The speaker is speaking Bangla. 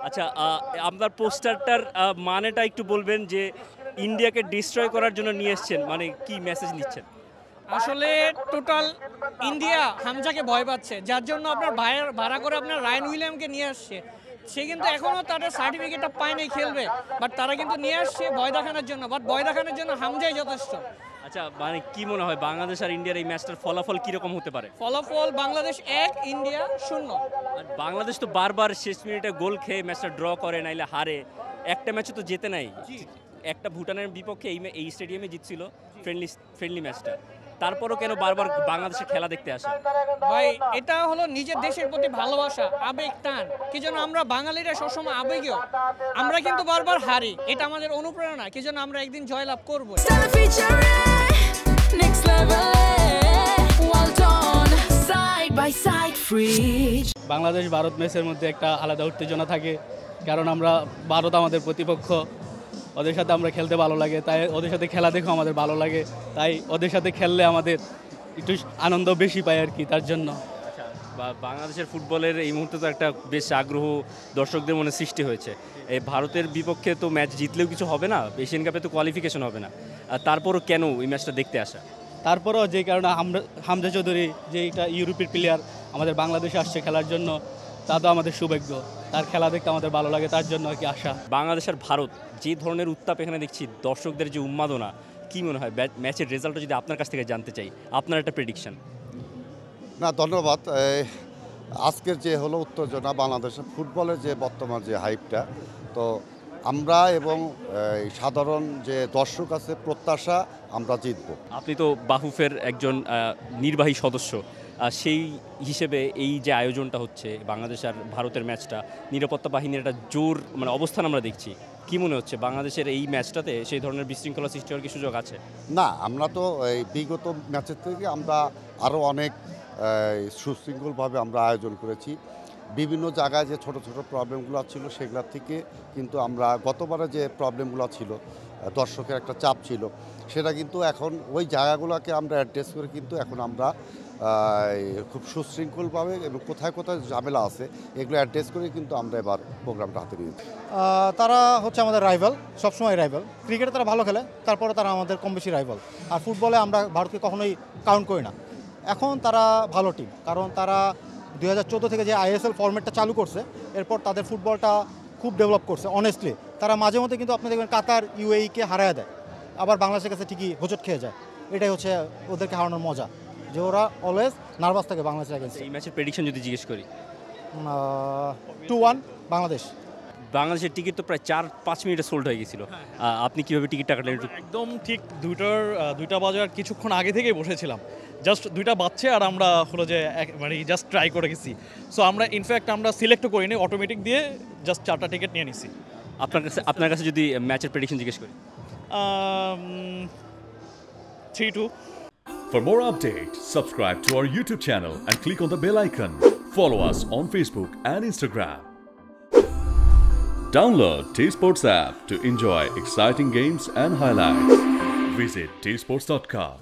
আচ্ছা, আপনার পোস্টারটার মানেটা একটু বলবেন যে ইন্ডিয়াকে ডিস্ট্রয় করার জন্য নিয়ে এসেছেন, মানে কি মেসেজ নিচ্ছেন? আসলে টোটাল ইন্ডিয়া হামজাকে ভয় পাচ্ছে, যার জন্য আপনার ভাড়া করে আপনার রায়ান উইলিয়ামকে নিয়ে আসছে। সে কিন্তু এখনও তাদের সার্টিফিকেটটা পায় নাই খেলবে, বাট তারা কিন্তু নিয়ে আসছে ভয় দেখানোর জন্য, বাট ভয় দেখানোর জন্য হামজাই যথেষ্ট। আচ্ছা, মানে কি মনে হয় বাংলাদেশ আর ইন্ডিয়ার এই ম্যাচটার ফলাফল কিরকম হতে পারে? ফলাফল বাংলাদেশ 1, ইন্ডিয়া 0। আর বাংলাদেশ তো বারবার শেষ মিনিটে গোল খেয়ে ম্যাচটা ড্র করে, নাইলে হারে। একটা ম্যাচও তো জেতে নাই। একটা ভুটানের বিপক্ষে এই স্টেডিয়ামে জিতছিল ফ্রেন্ডলি ম্যাচটা। তারপরও কেন বারবার বাংলাদেশে খেলা দেখতে আসে? ভাই, এটা হলো নিজের দেশের প্রতি ভালোবাসা, আবেগ, টান। কি জন্য আমরা বাঙালিরা সবসময় আবেগীয়, আমরা কিন্তু বারবার হারি, এটা আমাদের অনুপ্রেরণা। কি জন্য আমরা একদিন জয়লাভ করবো। বাংলাদেশ ভারত ম্যাচের মধ্যে একটা আলাদা উত্তেজনা থাকে, কারণ আমরা ভারত আমাদের প্রতিপক্ষ, ওদের সাথে আমরা খেলতে ভালো লাগে, তাই ওদের সাথে খেলা দেখো আমাদের ভালো লাগে, তাই ওদের সাথে খেললে আমাদের একটু আনন্দ বেশি পাই আর কি, তার জন্য। বাংলাদেশের ফুটবলের এই মুহূর্তে তো একটা বেশ আগ্রহ দর্শকদের মনে সৃষ্টি হয়েছে। এই ভারতের বিপক্ষে তো ম্যাচ জিতলেও কিছু হবে না, এশিয়ান কাপে তো কোয়ালিফিকেশন হবে না, আর তারপরও কেন এই ম্যাচটা দেখতে আসা? তারপরও যে কারণে হামজা চৌধুরী যে এটা ইউরোপের প্লেয়ার আমাদের বাংলাদেশে আসছে খেলার জন্য, তা তো আমাদের সৌভাগ্য, তার খেলা দেখতে আমাদের ভালো লাগে, তার জন্য আর কি আসা। বাংলাদেশ আর ভারত যে ধরনের উত্তাপ এখানে দেখছি, দর্শকদের যে উন্মাদনা, কি মনে হয় ম্যাচের রেজাল্টটা যদি আপনার কাছ থেকে জানতে চাই, আপনার একটা প্রেডিকশন? না, ধন্যবাদ। আজকের যে হলো উত্তেজনা, বাংলাদেশের ফুটবলের যে বর্তমান যে হাইপটা, তো আমরা এবং সাধারণ যে দর্শক আছে প্রত্যাশা আমরা জিতব। আপনি তো বাফুফের একজন নির্বাহী সদস্য, সেই হিসেবে এই যে আয়োজনটা হচ্ছে বাংলাদেশ আর ভারতের ম্যাচটা, নিরাপত্তা বাহিনীর একটা জোর মানে অবস্থান আমরা দেখছি, কি মনে হচ্ছে বাংলাদেশের এই ম্যাচটাতে সেই ধরনের বিশৃঙ্খলা সৃষ্টি হওয়ার কি সুযোগ আছে? না, আমরা তো এই বিগত ম্যাচের থেকে আমরা আরও অনেক সুশৃঙ্খলভাবে আমরা আয়োজন করেছি। বিভিন্ন জায়গায় যে ছোট ছোট প্রবলেমগুলো ছিল সেগুলোর থেকে কিন্তু আমরা গতবারে যে প্রবলেমগুলো ছিল, দর্শকের একটা চাপ ছিল, সেটা কিন্তু এখন ওই জায়গাগুলোকে আমরা অ্যাড্রেস করে কিন্তু এখন আমরা খুব সুশৃঙ্খলভাবে এবং কোথায় কোথায় ঝামেলা আছে এগুলো অ্যাড্রেস করে কিন্তু আমরা এবার প্রোগ্রামটা হাতে নিয়েছি। তারা হচ্ছে আমাদের রাইভাল, সবসময় রাইভাল। ক্রিকেটে তারা ভালো খেলে, তারপরে তারা আমাদের কম বেশি রাইভাল। আর ফুটবলে আমরা ভারতকে কখনোই কাউন্ট করি না। এখন তারা ভালো টিম, কারণ তারা 2014 থেকে যে আইএসএল ফরম্যাটটা চালু করছে, এরপর তাদের ফুটবলটা খুব ডেভেলপ করছে অনেস্টলি। তারা মাঝে মধ্যে কিন্তু আপনি দেখবেন কাতার, ইউএইকে হারায় দেয়, আবার বাংলাদেশের কাছে ঠিকই হোঁচট খেয়ে যায়। এটাই হচ্ছে ওদেরকে হারানোর মজা, যে ওরা অলওয়েজ নার্ভাস থাকে বাংলাদেশের এগেইনস্টে। এই ম্যাচের প্রেডিকশন যদি জিজ্ঞেস করি? 2-1 বাংলাদেশ। বাংলাদেশের টিকিট তো প্রায় 4-5 মিনিটে সোল্ড হয়ে গেছিল, আপনি কীভাবে টিকিটটা কাটলেন? একদম ঠিক 2টা বাজার কিছুক্ষণ আগে থেকেই বসেছিলাম, জাস্ট 2টা বাজছে আর আমরা হলো যে মানে জাস্ট ট্রাই করে গেছি। সো আমরা ইনফ্যাক্ট আমরা সিলেক্টও করিনি, অটোমেটিক দিয়ে জাস্ট 4টা টিকিট নিয়ে নিছি। আপনার কাছে যদি ম্যাচের প্রেডিকশন জিজ্ঞেস করি? 3-2. For more updates, subscribe to our YouTube channel and click on the bell icon. Follow us on Facebook and Instagram. Download T-Sports app to enjoy exciting games and highlights. Visit tsports.com.